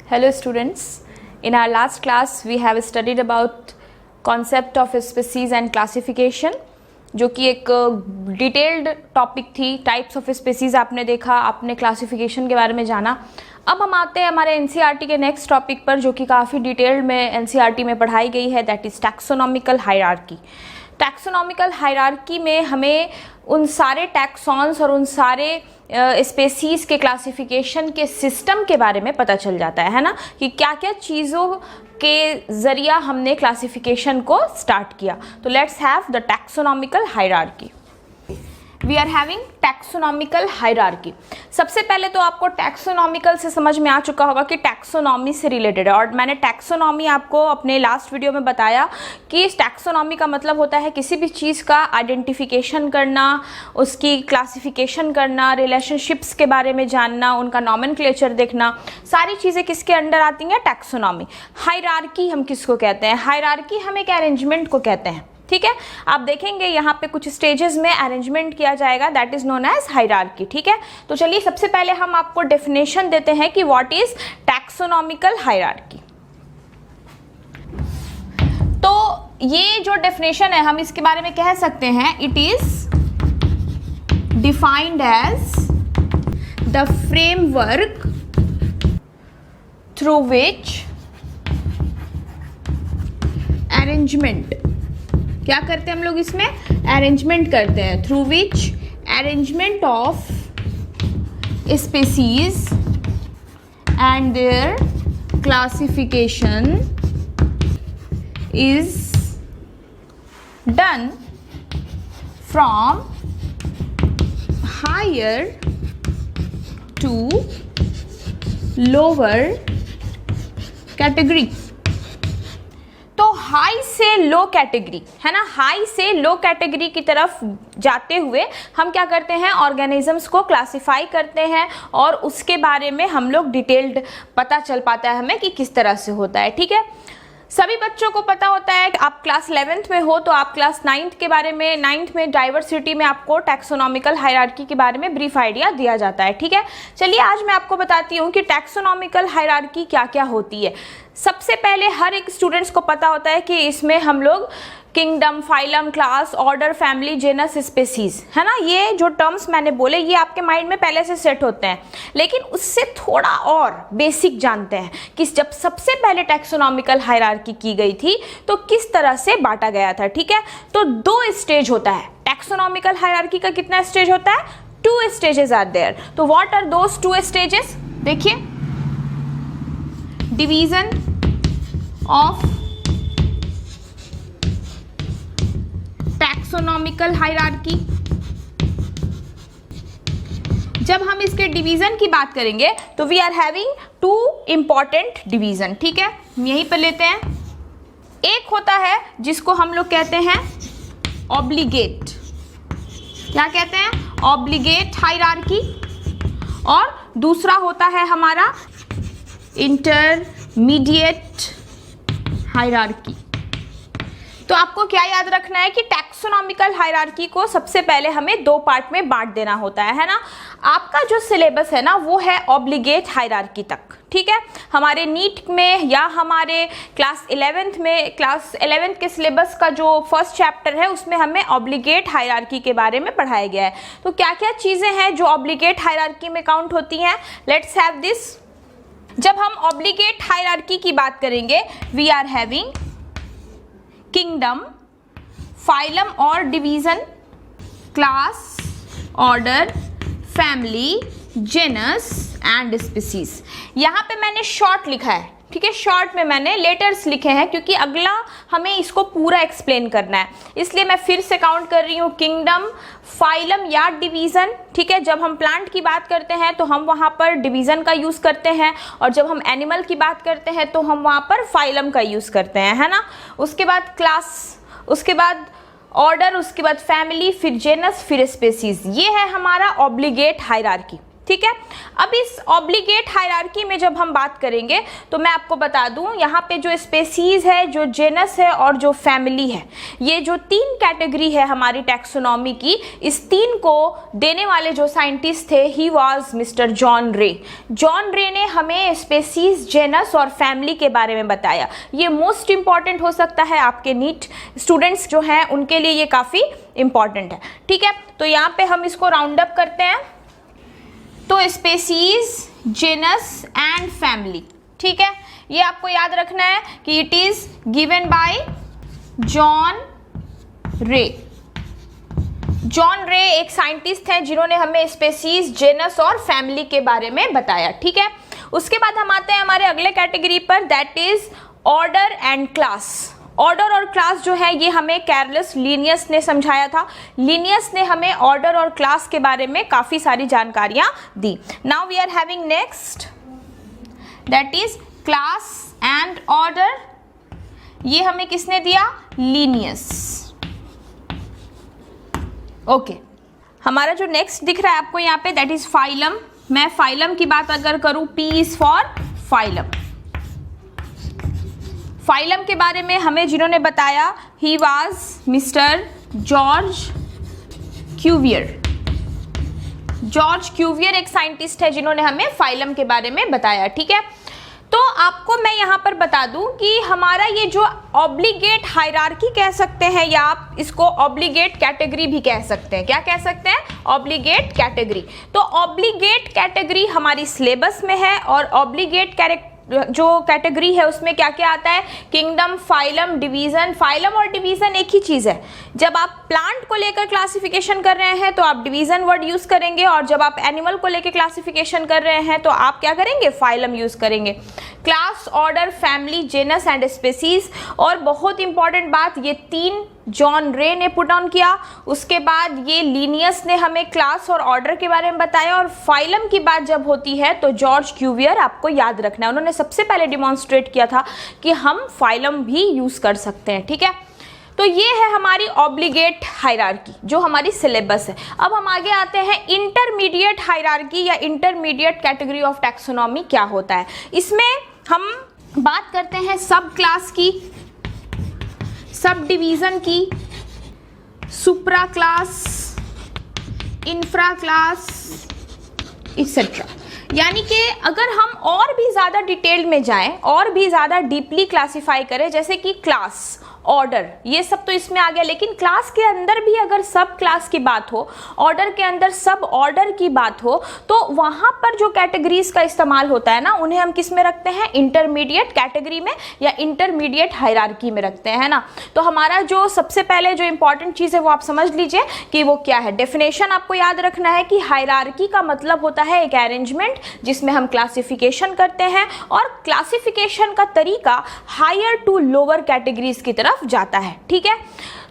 Hello students, in our last class we have studied about concept of species and classification, जो कि एक detailed topic थी। Types of species आपने देखा, आपने क्लासिफिकेशन के बारे में जाना। अब हम आते हैं हमारे एनसीईआरटी के नेक्स्ट टॉपिक पर, जो कि काफ़ी डिटेल्ड में एनसीईआरटी में पढ़ाई गई है, that is taxonomical hierarchy. Taxonomical hierarchy में हमें उन सारे टैक्सॉन्स और उन सारे स्पेसीज़ के क्लासिफिकेशन के सिस्टम के बारे में पता चल जाता है ना, कि क्या क्या चीज़ों के ज़रिया हमने क्लासिफिकेशन को स्टार्ट किया। तो let's have the taxonomical hierarchy. We are having taxonomical hierarchy. सबसे पहले तो आपको टैक्सोनॉमिकल से समझ में आ चुका होगा कि टैक्सोनॉमी से रिलेटेड है, और मैंने टैक्सोनॉमी आपको अपने लास्ट वीडियो में बताया कि इस टैक्सोनॉमी का मतलब होता है किसी भी चीज़ का आइडेंटिफिकेशन करना, उसकी क्लासिफिकेशन करना, रिलेशनशिप्स के बारे में जानना, उनका नॉमेनक्लेचर देखना, सारी चीज़ें किसके अंडर आती हैं? टैक्सोनॉमी। हायरार्की हम किसको कहते हैं? हायरार्की हम एक अरेंजमेंट को कहते हैं, ठीक है। आप देखेंगे यहाँ पे कुछ स्टेजेस में अरेंजमेंट किया जाएगा, that is known as hierarchy, ठीक है। तो चलिए सबसे पहले हम आपको डेफिनेशन देते हैं कि व्हाट इज टैक्सोनॉमिकल हायरार्की। तो ये जो डेफिनेशन है हम इसके बारे में कह सकते हैं, it is defined as the framework through which arrangement, क्या करते हैं हम लोग इसमें? अरेंजमेंट करते हैं। Through which arrangement of species and their classification is done from higher to lower category. तो हाई से लो कैटेगरी है ना, हाई से लो कैटेगरी की तरफ जाते हुए हम क्या करते हैं? ऑर्गेनिजम्स को क्लासिफाई करते हैं, और उसके बारे में हम लोग डिटेल्ड पता चल पाता है हमें कि किस तरह से होता है, ठीक है। सभी बच्चों को पता होता है कि आप क्लास 11th में हो तो आप क्लास 9th के बारे में, 9th में डाइवर्सिटी में आपको टैक्सोनॉमिकल हायरार्की के बारे में ब्रीफ आइडिया दिया जाता है, ठीक है। चलिए आज मैं आपको बताती हूँ कि टैक्सोनॉमिकल हायरार्की क्या क्या होती है। सबसे पहले हर एक स्टूडेंट्स को पता होता है कि इसमें हम लोग kingdom, phylum, class, order, family, genus, species, है ना, ये जो टर्म्स मैंने बोले ये आपके माइंड में पहले से सेट होते हैं। लेकिन उससे थोड़ा और बेसिक जानते हैं कि जब सबसे पहले टैक्सोनॉमिकल हायरार्की की गई थी तो किस तरह से बांटा गया था, ठीक है। तो 2 स्टेज होता है टैक्सोनॉमिकल हायरार्की का। कितना स्टेज होता है? 2 स्टेजेस आर देयर। तो व्हाट आर दोस 2 स्टेजेस? देखिए, डिवीजन ऑफ टैक्सोनॉमिकल हायरार्की। जब हम इसके डिवीजन की बात करेंगे तो we are having 2 important division, ठीक है। यहीं पर लेते हैं। एक होता है जिसको हम लोग कहते हैं ऑब्लिगेट। क्या कहते हैं? Obligate hierarchy. और दूसरा होता है हमारा इंटरमीडिएट हायरार्की। तो आपको क्या याद रखना है कि टैक्सोनॉमिकल हायरार्की को सबसे पहले हमें 2 पार्ट में बांट देना होता है ना। आपका जो सिलेबस है ना वो है ऑब्लिगेट हायरार्की तक, ठीक है। हमारे नीट में या हमारे क्लास 11th के सिलेबस का जो फर्स्ट चैप्टर है उसमें हमें ऑब्लिगेट हायरार्की के बारे में पढ़ाया गया है। तो क्या क्या चीज़ें हैं जो ऑब्लिगेट हायरार्की में काउंट होती हैं? Let's have this. जब हम ऑब्लिगेट हायरार्की की बात करेंगे, we are having kingdom, phylum और division, class, order, family, genus and species. यहाँ पे मैंने शॉर्ट लिखा है, ठीक है। शॉर्ट में मैंने लेटर्स लिखे हैं क्योंकि अगला हमें इसको पूरा एक्सप्लेन करना है, इसलिए मैं फिर से काउंट कर रही हूँ किंगडम, फाइलम या डिवीजन, ठीक है। जब हम प्लांट की बात करते हैं तो हम वहाँ पर डिवीजन का यूज़ करते हैं, और जब हम एनिमल की बात करते हैं तो हम वहाँ पर फाइलम का यूज़ करते हैं, है ना। उसके बाद क्लास, उसके बाद ऑर्डर, उसके बाद फैमिली, फिर जेनस, फिर स्पेसीज। ये है हमारा ऑब्लिगेट हायरार्की, ठीक है। अब इस ऑब्लिगेट हायरार्की में जब हम बात करेंगे तो मैं आपको बता दूं यहाँ पे जो स्पेसीज है, जो जेनस है और जो फैमिली है, ये जो 3 कैटेगरी है हमारी टैक्सोनॉमी की, इस 3 को देने वाले जो साइंटिस्ट थे ही वाज मिस्टर जॉन रे। जॉन रे ने हमें स्पेसीज, जेनस और फैमिली के बारे में बताया। ये मोस्ट इंपॉर्टेंट हो सकता है आपके नीट स्टूडेंट्स जो हैं उनके लिए, ये काफ़ी इंपॉर्टेंट है, ठीक है। तो यहाँ पे हम इसको राउंड अप करते हैं। तो स्पेसीज, जेनस एंड फैमिली, ठीक है, ये आपको याद रखना है कि it is given by John रे। जॉन रे एक साइंटिस्ट हैं जिन्होंने हमें स्पेसीज, जेनस और फैमिली के बारे में बताया, ठीक है। उसके बाद हम आते हैं हमारे अगले कैटेगरी पर, that is order and class. Order और क्लास जो है ये हमें कैरलस लिनियस ने समझाया था। लिनियस ने हमें ऑर्डर और क्लास के बारे में काफ़ी सारी जानकारियाँ दी। Now we are having next, that is class and order. ये हमें किसने दिया? लिनियस। ओके, हमारा जो नेक्स्ट दिख रहा है आपको यहाँ पे, दैट इज फाइलम। मैं फाइलम की बात अगर करूँ, P is for phylum. Phylum के बारे में हमें जिन्होंने बताया, he was mister George Cuvier. George Cuvier एक साइंटिस्ट है जिन्होंने हमें फाइलम के बारे में बताया, ठीक है। तो आपको मैं यहाँ पर बता दूं कि हमारा ये जो ऑब्लिगेट हायरार्की कह सकते हैं, या आप इसको ऑब्लिगेट कैटेगरी भी कह सकते हैं। क्या कह सकते हैं? Obligate category. तो ऑब्लिगेट कैटेगरी हमारी सिलेबस में है, और ऑब्लिगेट जो कैटेगरी है उसमें क्या क्या आता है? Kingdom, phylum, division. फाइलम और डिवीजन एक ही चीज़ है। जब आप प्लांट को लेकर क्लासिफिकेशन कर रहे हैं तो आप डिवीजन वर्ड यूज करेंगे, और जब आप एनिमल को लेकर क्लासिफिकेशन कर रहे हैं तो आप क्या करेंगे? फाइलम यूज करेंगे। Class, order, family, genus and species. और बहुत इंपॉर्टेंट बात, ये 3 जॉन रे ने पुट ऑन किया। उसके बाद ये लिनियस ने हमें क्लास और ऑर्डर के बारे में बताया, और फाइलम की बात जब होती है तो जॉर्ज क्यूवियर आपको याद रखना है, उन्होंने सबसे पहले डिमॉन्स्ट्रेट किया था कि हम फाइलम भी यूज कर सकते हैं, ठीक है। तो ये है हमारी ऑब्लिगेट हायरार्की जो हमारी सिलेबस है। अब हम आगे आते हैं इंटरमीडिएट हायरार्की या इंटरमीडिएट कैटेगरी ऑफ टैक्सोनॉमी क्या होता है। इसमें हम बात करते हैं सब क्लास की, सब डिवीजन की, सुप्रा क्लास, इंफ्रा क्लास, एक्सेट्रा। यानी कि अगर हम और भी ज़्यादा डिटेल में जाएं और भी ज़्यादा डीपली क्लासिफाई करें, जैसे कि क्लास, ऑर्डर, ये सब तो इसमें आ गया, लेकिन क्लास के अंदर भी अगर सब क्लास की बात हो, ऑर्डर के अंदर सब ऑर्डर की बात हो, तो वहाँ पर जो कैटेगरीज का इस्तेमाल होता है ना, उन्हें हम किस में रखते हैं? इंटरमीडिएट कैटेगरी में या इंटरमीडिएट हायरार्की में रखते हैं, है ना। तो हमारा जो सबसे पहले जो इंपॉर्टेंट चीज़ है वो आप समझ लीजिए कि वो क्या है। डेफिनेशन आपको याद रखना है कि हायरार्की का मतलब होता है एक अरेंजमेंट जिसमें हम क्लासिफिकेशन करते हैं, और क्लासिफिकेशन का तरीका हायर टू लोअर कैटेगरीज की तरफ जाता है, ठीक है।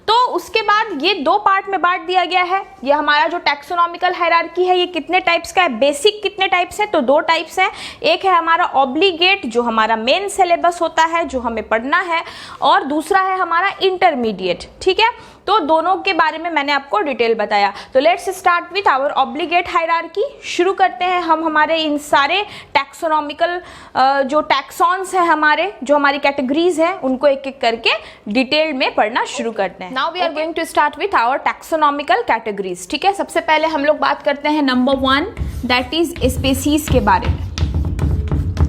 तो उसके बाद ये 2 पार्ट में बांट दिया गया है। ये हमारा जो टैक्सोनॉमिकल हायरार्की है ये कितने टाइप्स का है? बेसिक कितने टाइप्स है? तो 2 टाइप्स है। एक है हमारा ऑब्लिगेट जो हमारा मेन सिलेबस होता है, जो हमें पढ़ना है, और दूसरा है हमारा इंटरमीडिएट, ठीक है। तो दोनों के बारे में मैंने आपको डिटेल बताया। तो let's start with our obligate hierarchy. शुरू करते हैं हम हमारे इन सारे टैक्सोनॉमिकल जो टैक्सॉन्स हैं हमारे, जो हमारी कैटेगरीज हैं, उनको एक एक करके डिटेल में पढ़ना शुरू करते हैं। Now we are going to start with our taxonomical categories, ठीक है। सबसे पहले हम लोग बात करते हैं नंबर 1, दैट इज स्पेसीज के बारे में,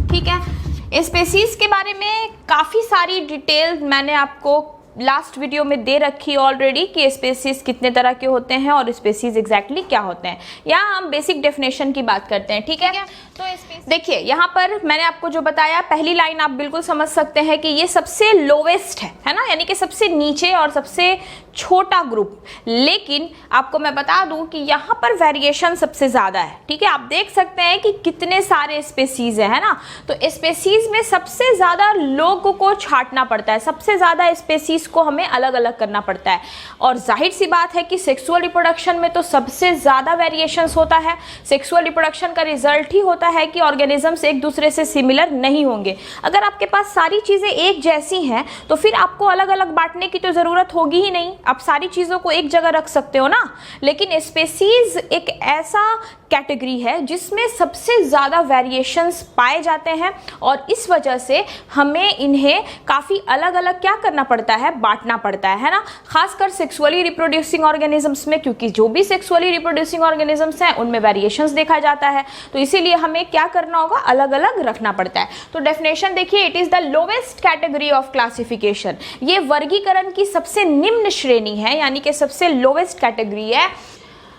ठीक है। स्पेसीज के बारे में काफ़ी सारी डिटेल मैंने आपको लास्ट वीडियो में दे रखी ऑलरेडी कि स्पेसीज कितने तरह के होते हैं और स्पेसीज एग्जैक्टली क्या होते हैं। यहाँ हम बेसिक डेफिनेशन की बात करते हैं, ठीक है। तो देखिए यहाँ पर मैंने आपको जो बताया, पहली लाइन आप बिल्कुल समझ सकते हैं कि ये सबसे लोवेस्ट है ना, यानी कि सबसे नीचे और सबसे छोटा ग्रुप। लेकिन आपको मैं बता दूं कि यहाँ पर वेरिएशन सबसे ज़्यादा है, ठीक है। आप देख सकते हैं कि कितने सारे स्पेसीज है ना। तो स्पेसीज में सबसे ज़्यादा लोगों को छांटना पड़ता है, सबसे ज़्यादा स्पेसीज को हमें अलग अलग करना पड़ता है। और जाहिर सी बात है कि सेक्सुअल रिप्रोडक्शन में तो सबसे ज़्यादा वेरिएशंस होता है। सेक्सुअल रिप्रोडक्शन का रिजल्ट ही होता है कि ऑर्गेनिजम्स एक दूसरे से सिमिलर नहीं होंगे। अगर आपके पास सारी चीज़ें एक जैसी हैं तो फिर आपको अलग अलग बांटने की तो ज़रूरत होगी ही नहीं, आप सारी चीज़ों को एक जगह रख सकते हो ना। लेकिन स्पेसीज एक ऐसा कैटेगरी है जिसमें सबसे ज़्यादा वेरिएशंस पाए जाते हैं और इस वजह से हमें इन्हें काफ़ी अलग अलग क्या करना पड़ता है, बांटना पड़ता है ना, खासकर सेक्सुअली रिप्रोड्यूसिंग ऑर्गेनिजम्स में, क्योंकि जो भी सेक्सुअली रिप्रोड्यूसिंग ऑर्गेनिजम्स हैं उनमें वेरिएशंस देखा जाता है, तो इसीलिए हमें क्या करना होगा, अलग अलग रखना पड़ता है। तो डेफिनेशन देखिए, it is the lowest category of classification, ये वर्गीकरण की सबसे निम्न श्रेणी है, यानी कि सबसे लोवेस्ट कैटेगरी है,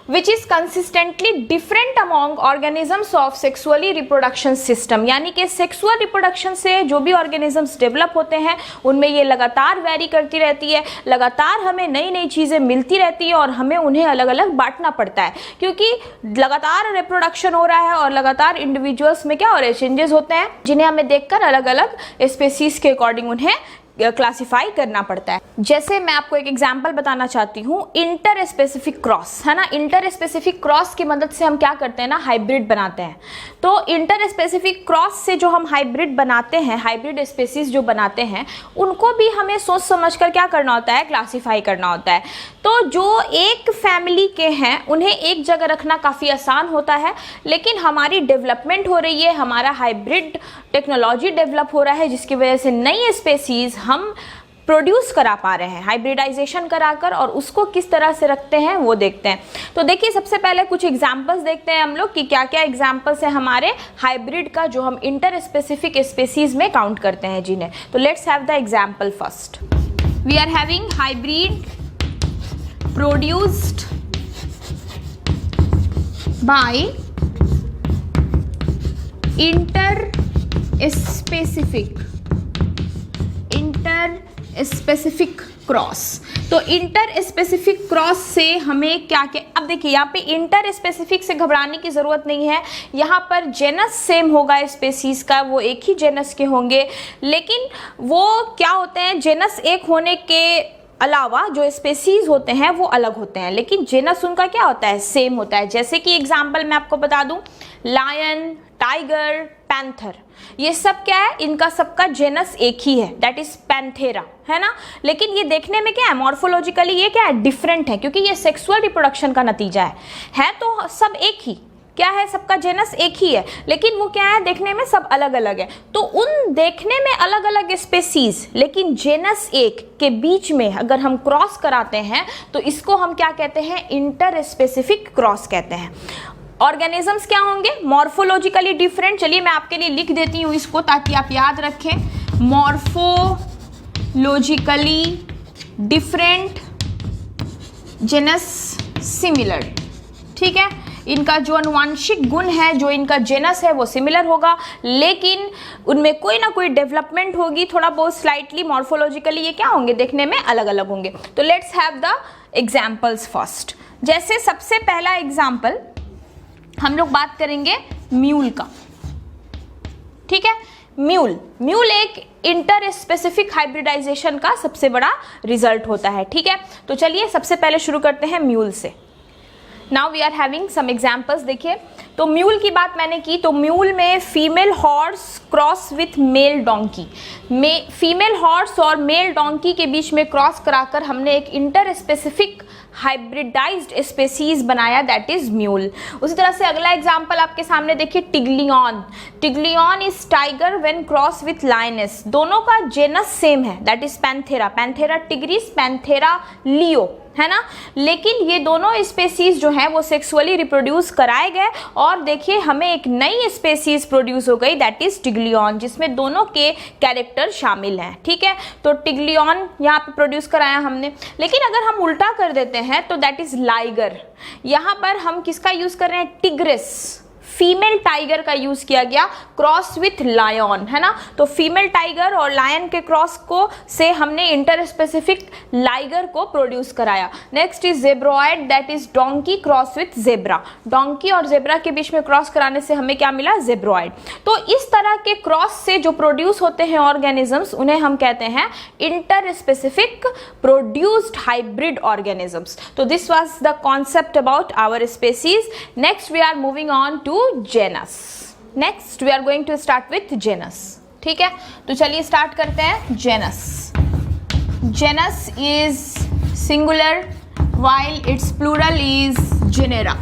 which is consistently different among organisms of sexually reproduction system, यानी कि सेक्सुअल रिप्रोडक्शन से जो भी ऑर्गेनिजम्स डेवलप होते हैं उनमें ये लगातार वेरी करती रहती है, लगातार हमें नई नई चीज़ें मिलती रहती है और हमें उन्हें अलग अलग बांटना पड़ता है, क्योंकि लगातार रिप्रोडक्शन हो रहा है और लगातार इंडिविजुअल्स में क्या हो रहे हैं, चेंजेस होते हैं, जिन्हें हमें देखकर अलग अलग स्पेसीज के अकॉर्डिंग उन्हें क्लासिफाई करना पड़ता है। जैसे मैं आपको एक एग्जांपल बताना चाहती हूँ, इंटर स्पेसिफिक क्रॉस, है ना, इंटर स्पेसिफिक क्रॉस की मदद से हम क्या करते हैं ना, हाइब्रिड बनाते हैं। तो इंटर स्पेसिफिक क्रॉस से जो हम हाइब्रिड बनाते हैं, हाइब्रिड स्पेसीज जो बनाते हैं, उनको भी हमें सोच समझकर क्या करना होता है, क्लासिफाई करना होता है। तो जो एक फैमिली के हैं उन्हें एक जगह रखना काफ़ी आसान होता है, लेकिन हमारी डेवलपमेंट हो रही है, हमारा हाइब्रिड टेक्नोलॉजी डेवलप हो रहा है, जिसकी वजह से नई स्पेसीज हम प्रोड्यूस करा पा रहे हैं, हाइब्रिडाइजेशन कराकर, और उसको किस तरह से रखते हैं वो देखते हैं। तो देखिए, सबसे पहले कुछ एग्जांपल्स देखते हैं हम लोग कि क्या क्या एग्जांपल्स हैं हमारे हाइब्रिड का जो हम इंटर स्पेसिफिक स्पेसीज में काउंट करते हैं जिन्हें। तो let's have the example first. We are having hybrid produced by interspecific cross. तो इंटर स्पेसिफिक क्रॉस से हमें क्या क्या, अब देखिए यहाँ पे इंटर स्पेसिफिक से घबराने की ज़रूरत नहीं है, यहाँ पर जेनस सेम होगा स्पेसीज का, वो एक ही जेनस के होंगे, लेकिन वो क्या होते हैं, जेनस एक होने के अलावा जो स्पेसीज होते हैं वो अलग होते हैं, लेकिन जेनस उनका क्या होता है, सेम होता है। जैसे कि एग्जाम्पल मैं आपको बता दूं, लायन, टाइगर, पैंथर, ये सब क्या है, इनका सबका जेनस एक ही है, दैट इज पैंथेरा, है ना, लेकिन ये देखने में क्या है, मॉर्फोलॉजिकली ये क्या है, डिफरेंट है, क्योंकि ये सेक्सुअल रिप्रोडक्शन का नतीजा है तो सब एक ही, क्या है, सबका जेनस एक ही है, लेकिन वो क्या है, देखने में सब अलग अलग है। तो उन देखने में अलग अलग स्पेसीज लेकिन जेनस एक के बीच में अगर हम क्रॉस कराते हैं तो इसको हम क्या कहते हैं, इंटर स्पेसिफिक क्रॉस कहते हैं। ऑर्गेनिजम्स क्या होंगे, मॉर्फोलॉजिकली डिफरेंट, चलिए मैं आपके लिए लिख देती हूँ इसको ताकि आप याद रखें, मॉर्फोलॉजिकली डिफरेंट, जेनस सिमिलर, ठीक है, इनका जो आनुवांशिक गुण है, जो इनका जेनस है वो सिमिलर होगा, लेकिन उनमें कोई ना कोई डेवलपमेंट होगी, थोड़ा बहुत स्लाइटली मॉर्फोलॉजिकली ये क्या होंगे, देखने में अलग अलग होंगे। तो let's have the examples first. जैसे सबसे पहला एग्जाम्पल हम लोग बात करेंगे म्यूल का, ठीक है, म्यूल एक इंटर स्पेसिफिक हाइब्रिडाइजेशन का सबसे बड़ा रिजल्ट होता है, ठीक है। तो चलिए सबसे पहले शुरू करते हैं म्यूल से। Now we are having some examples. देखिए, तो म्यूल की बात मैंने की, तो म्यूल में female horse cross with male donkey, female horse और मेल डोंकी के बीच में क्रॉस कराकर हमने एक इंटर स्पेसिफिक हाइब्रिडाइज्ड स्पेसीज बनाया, दैट इज म्यूल। उसी तरह से अगला एग्जांपल आपके सामने देखिए, tiglon is tiger when cross with lioness, दोनों का जेनस सेम है, that is Panthera tigris, Panthera leo, है ना, लेकिन ये दोनों स्पेसीज जो हैं वो सेक्सुअली रिप्रोड्यूस कराए गए और देखिए हमें एक नई स्पेसीज प्रोड्यूस हो गई, दैट इज टिग्लियन, जिसमें दोनों के कैरेक्टर शामिल हैं, ठीक है। तो टिग्लियन यहाँ पे प्रोड्यूस कराया हमने, लेकिन अगर हम उल्टा कर देते हैं तो दैट इज लाइगर, यहाँ पर हम किसका यूज कर रहे हैं, टिग्रिस, फीमेल टाइगर का यूज किया गया क्रॉस विथ लायन, है ना, तो फीमेल टाइगर और लायन के क्रॉस को से हमने इंटर स्पेसिफिक लाइगर को प्रोड्यूस कराया। Next is zebroid, that is donkey cross with zebra, donkey और जेब्रा के बीच में क्रॉस कराने से हमें क्या मिला, जेब्रॉइड। तो इस तरह के क्रॉस से जो प्रोड्यूस होते हैं ऑर्गेनिजम्स उन्हें हम कहते हैं interspecific produced hybrid organisms. तो this was the concept about our species. Next we are moving on to genus. Next we are going to start with genus, ठीक है। तो चलिए स्टार्ट करते हैं genus. Genus is singular while its plural is genera।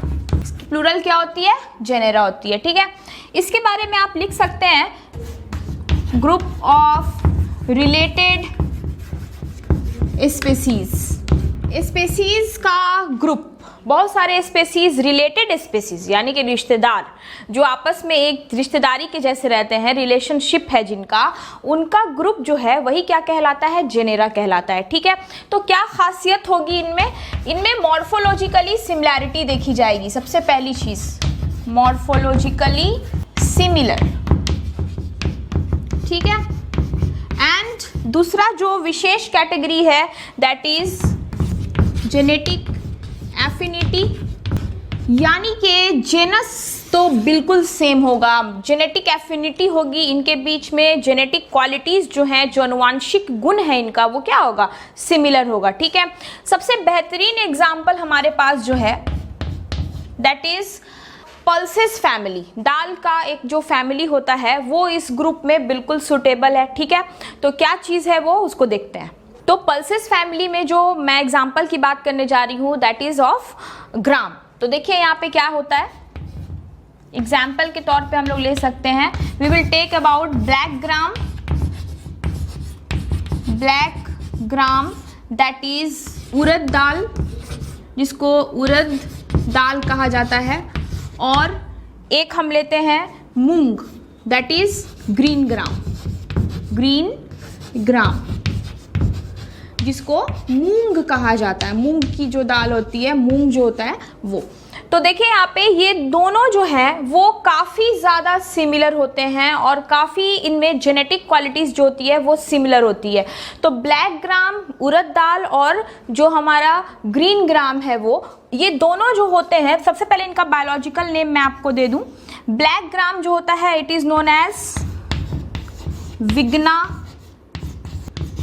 Plural क्या होती है, genera होती है, ठीक है। इसके बारे में आप लिख सकते हैं group of related species. Species का ग्रुप, बहुत सारे स्पीसीज, रिलेटेड स्पीसीज यानी कि रिश्तेदार, जो आपस में एक रिश्तेदारी के जैसे रहते हैं, रिलेशनशिप है जिनका, उनका ग्रुप जो है वही क्या कहलाता है, जेनेरा कहलाता है, ठीक है। तो क्या खासियत होगी इनमें, इनमें मॉर्फोलॉजिकली सिमिलैरिटी देखी जाएगी। सबसे पहली चीज मॉर्फोलॉजिकली सिमिलर, ठीक है। एंड दूसरा जो विशेष कैटेगरी है दैट इज जेनेटिक एफिनिटी, यानी कि जेनस तो बिल्कुल सेम होगा, जेनेटिक एफिनिटी होगी इनके बीच में, जेनेटिक क्वालिटीज जो हैं, जो अनुवांशिक गुण है इनका, वो क्या होगा, सिमिलर होगा, ठीक है। सबसे बेहतरीन एग्जाम्पल हमारे पास जो है दैट इज पल्सेस फैमिली। दाल का एक जो फैमिली होता है वो इस ग्रुप में बिल्कुल सुटेबल है, ठीक है। तो क्या चीज़ है वो, उसको देखते हैं। तो पल्सेस फैमिली में जो मैं एग्जांपल की बात करने जा रही हूँ दैट इज ऑफ ग्राम। तो देखिए यहाँ पे क्या होता है, एग्जाम्पल के तौर पे हम लोग ले सकते हैं, we will take about black gram that is urad dal, जिसको उड़द दाल कहा जाता है। और एक हम लेते हैं मूंग दैट इज ग्रीन ग्राम, जिसको मूंग कहा जाता है। मूंग की जो दाल होती है, मूंग जो होता है वो। तो देखिए यहाँ पे ये दोनों जो हैं वो काफ़ी ज़्यादा सिमिलर होते हैं और काफ़ी इनमें जेनेटिक क्वालिटीज़ जो होती है वो सिमिलर होती है। तो ब्लैक ग्राम उड़द दाल और जो हमारा ग्रीन ग्राम है वो, ये दोनों जो होते हैं, सबसे पहले इनका बायोलॉजिकल नेम मैं आपको दे दूं। ब्लैक ग्राम जो होता है it is known as Vigna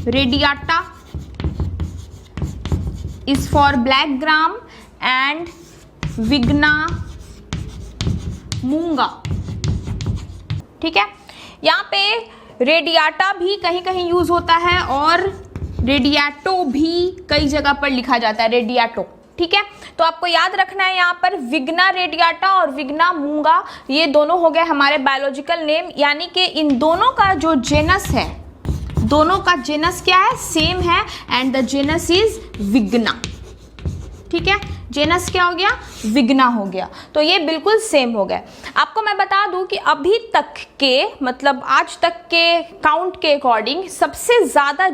radiata is for black gram and Vigna mungo, ठीक है। यहाँ पे रेडियाटा भी कहीं कहीं यूज होता है और रेडियाटो भी कई जगह पर लिखा जाता है, रेडियाटो, ठीक है। तो आपको याद रखना है यहाँ पर विग्ना रेडियाटा और विग्ना मूंगा, ये दोनों हो गए हमारे बायोलॉजिकल नेम, यानी कि इन दोनों का जो जेनस है, दोनों का जेनस क्या है, सेम है, एंड द जेनस इज विग्ना, ठीक है। जेनस क्या हो गया, विग्ना हो गया। तो ये बिल्कुल सेम हो गए। आपको मैं बता दूं कि अभी तक के, मतलब आज तक के काउंट के अकॉर्डिंग सबसे ज़्यादा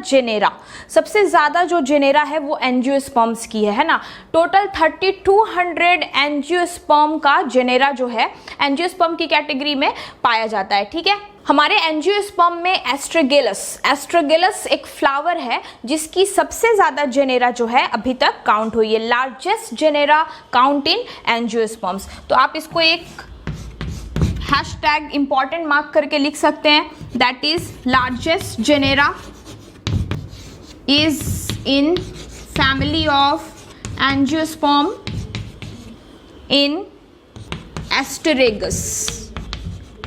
जो जेनेरा है वो एंजियोस्पर्म्स की है ना। टोटल 3200 एंजियोस्पर्म का जेनेरा जो है एंजियोस्पर्म की कैटेगरी में पाया जाता है, ठीक है। हमारे एंजियोस्पर्म में एस्ट्रोगेलस एक फ्लावर है जिसकी सबसे ज़्यादा जेनेरा जो है अभी तक काउंट हुई है, largest genera count in angiosperms. तो आप इसको एक हैशटैग इंपॉर्टेंट मार्क करके लिख सकते हैं, that is largest genera is in family of angiosperm in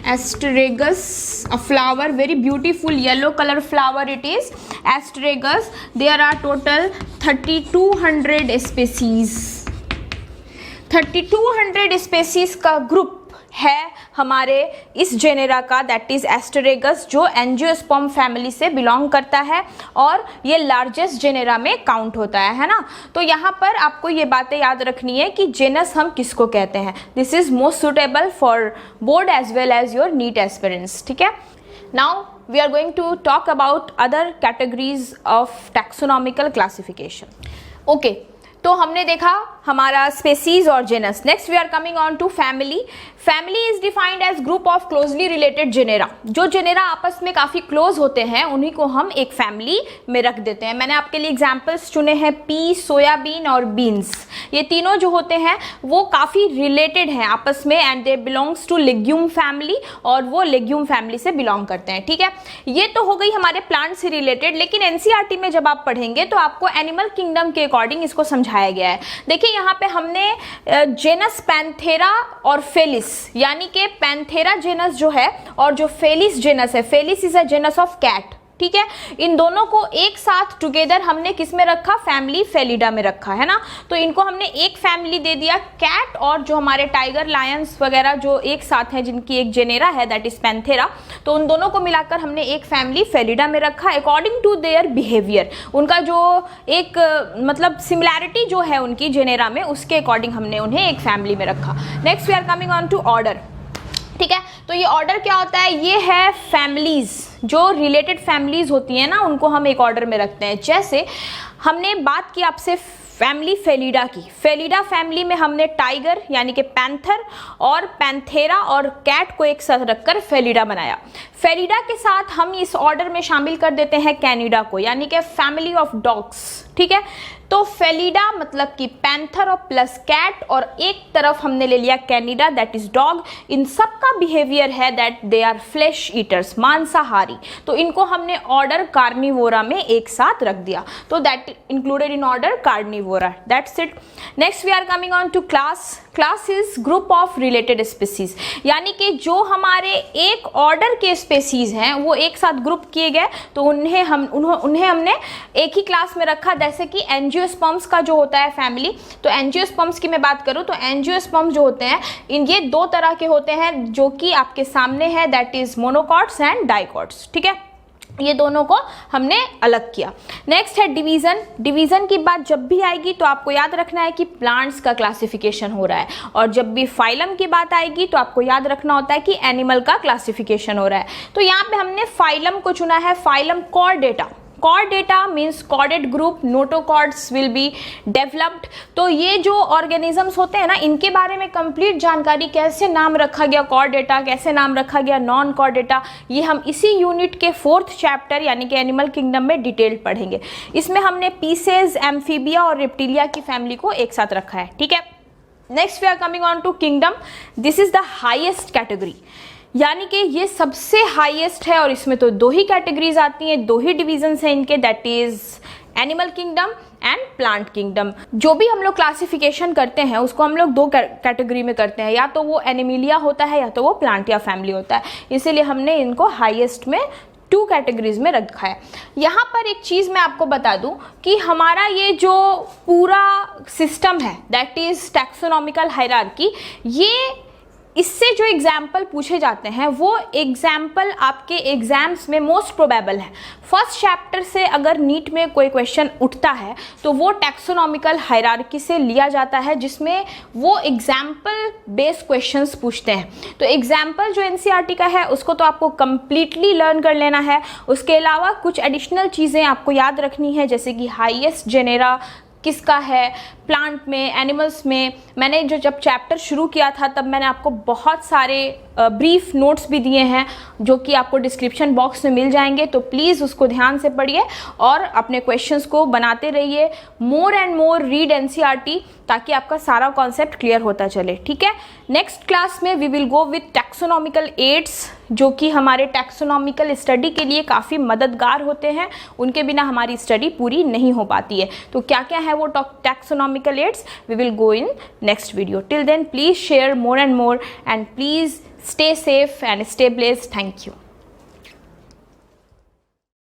astragalus, a flower, very beautiful yellow color flower it is, astragalus. There are total 3200 species, 3200 species का group है हमारे इस जेनेरा का, that is एस्टरेगस, जो एंजियोस्पर्म फैमिली से belong करता है और ये लार्जेस्ट जेनेरा में काउंट होता है ना। तो यहाँ पर आपको ये बातें याद रखनी है कि जेनस हम किसको कहते हैं। This is most suitable for board as well as your NEET aspirants, ठीक है। Now we are going to talk about other categories of taxonomical classification. Okay, तो हमने देखा हमारा स्पेसीज और genus. Next we are coming on to family. Family is defined as group of closely related genera. जो genera आपस में काफ़ी close होते हैं उन्हीं को हम एक फैमिली में रख देते हैं। मैंने आपके लिए एग्जाम्पल्स चुने हैं, पी, सोयाबीन और बीन्स। ये तीनों जो होते हैं वो काफ़ी रिलेटेड हैं आपस में, and they belongs to legume family, और वो लेग्यूम फैमिली से बिलोंग करते हैं, ठीक है। ये तो हो गई हमारे प्लांट से रिलेटेड, लेकिन एनसीईआरटी में जब आप पढ़ेंगे तो आपको एनिमल किंगडम के अकॉर्डिंग इसको समझाया गया है। देखिए यहाँ पे हमने जेनस पैंथेरा और फेलिस, यानी कि पैंथेरा जेनस जो है और जो फेलिस जेनस है, Felis is a genus of cat, ठीक है। इन दोनों को एक साथ टुगेदर हमने किस में रखा, फैमिली फेलिडा में रखा है ना। तो इनको हमने एक फैमिली दे दिया, कैट और जो हमारे टाइगर, लायंस वगैरह जो एक साथ हैं, जिनकी एक जेनेरा है दैट इज पैंथेरा, तो उन दोनों को मिलाकर हमने एक फैमिली फेलिडा में रखा अकॉर्डिंग टू देयर बिहेवियर। उनका जो एक मतलब सिमिलैरिटी जो है उनकी जेनेरा में, उसके अकॉर्डिंग हमने उन्हें एक फैमिली में रखा। Next we are coming on to order, ठीक है। तो ये ऑर्डर क्या होता है, ये है फैमिलीज, जो रिलेटेड फैमिलीज होती हैं ना, उनको हम एक ऑर्डर में रखते हैं। जैसे हमने बात की आपसे फैमिली फेलिडा की, फेलिडा फैमिली में हमने टाइगर यानी कि पैंथर और पैंथेरा और कैट को एक साथ रखकर फेलिडा बनाया। फेलिडा के साथ हम इस ऑर्डर में शामिल कर देते हैं कैनिडा को, यानी कि फैमिली ऑफ डॉग्स, ठीक है। तो फेलिडा मतलब कि पैंथर और प्लस कैट, और एक तरफ हमने ले लिया कैनिडा दैट इज डॉग। इन सब का बिहेवियर है that they are flesh eaters, मांसाहारी। तो इनको हमने ऑर्डर कार्निवोरा में एक साथ रख दिया, तो that included in order Carnivora, that's it. Next we are coming on to class. Class is group of related species, यानी कि जो हमारे एक ऑर्डर के स्पीसीज हैं वो एक साथ ग्रुप किए गए, तो उन्हें हमने एक ही क्लास में रखा। जैसे कि एंजियोस्पर्म्स का जो होता है फैमिली, तो एंजियोस्पर्म्स की मैं बात करूं तो एंजियोस्पर्म्स जो होते हैं ये दो तरह के होते हैं जो कि आपके सामने है, that is monocots and dicots, ठीक है। ये दोनों को हमने अलग किया। नेक्स्ट है डिवीजन। डिवीजन की बात जब भी आएगी तो आपको याद रखना है कि प्लांट्स का क्लासिफिकेशन हो रहा है, और जब भी फाइलम की बात आएगी तो आपको याद रखना होता है कि एनिमल का क्लासिफिकेशन हो रहा है। तो यहाँ पे हमने फाइलम को चुना है, phylum Chordata. Chordata means chorded group, notochords will be developed. तो ये जो ऑर्गेनिजम्स होते हैं ना, इनके बारे में कंप्लीट जानकारी, कैसे नाम रखा गया कॉर्डेटा, कैसे नाम रखा गया नॉन कॉर्डेटा, ये हम इसी यूनिट के 4th चैप्टर यानी कि एनिमल किंगडम में डिटेल्ड पढ़ेंगे। इसमें हमने पीसेज, एम्फीबिया और रेप्टिलिया की फैमिली को एक साथ रखा है, ठीक है। Next we are coming on to kingdom. This is the highest category, यानी कि ये सबसे हाईएस्ट है, और इसमें तो 2 ही कैटेगरीज आती हैं, 2 ही डिविजन्स हैं इनके, that is animal kingdom and plant kingdom. जो भी हम लोग क्लासिफिकेशन करते हैं उसको हम लोग 2 कैटेगरी में करते हैं, या तो वो एनिमिलिया होता है या तो वो प्लांट या फैमिली होता है, इसीलिए हमने इनको हाईएस्ट में 2 कैटेगरीज में रखा है। यहाँ पर एक चीज़ मैं आपको बता दूं कि हमारा ये जो पूरा सिस्टम है दैट इज टैक्सोनॉमिकल हायरार्की, ये इससे जो एग्जाम्पल पूछे जाते हैं वो एग्जाम्पल आपके एग्जाम्स में मोस्ट प्रोबेबल है। फर्स्ट चैप्टर से अगर नीट में कोई क्वेश्चन उठता है तो वो टैक्सोनॉमिकल हायरार्की से लिया जाता है, जिसमें वो एग्जाम्पल बेस्ड क्वेश्चंस पूछते हैं। तो एग्जाम्पल जो एनसीईआरटी का है उसको तो आपको कंप्लीटली लर्न कर लेना है। उसके अलावा कुछ एडिशनल चीज़ें आपको याद रखनी है, जैसे कि हाईएस्ट जेनेरा किसका है प्लांट में, एनिमल्स में। मैंने जब चैप्टर शुरू किया था तब मैंने आपको बहुत सारे ब्रीफ नोट्स भी दिए हैं जो कि आपको डिस्क्रिप्शन बॉक्स में मिल जाएंगे, तो प्लीज़ उसको ध्यान से पढ़िए और अपने क्वेश्चंस को बनाते रहिए। More and more read NCERT ताकि आपका सारा कॉन्सेप्ट क्लियर होता चले, ठीक है। नेक्स्ट क्लास में we will go with taxonomical aids, जो कि हमारे टैक्सोनॉमिकल स्टडी के लिए काफ़ी मददगार होते हैं, उनके बिना हमारी स्टडी पूरी नहीं हो पाती है। तो क्या क्या है वो taxonomical aids, we will go in next video. Till then please share more and more, and please stay safe and stay blessed. Thank you.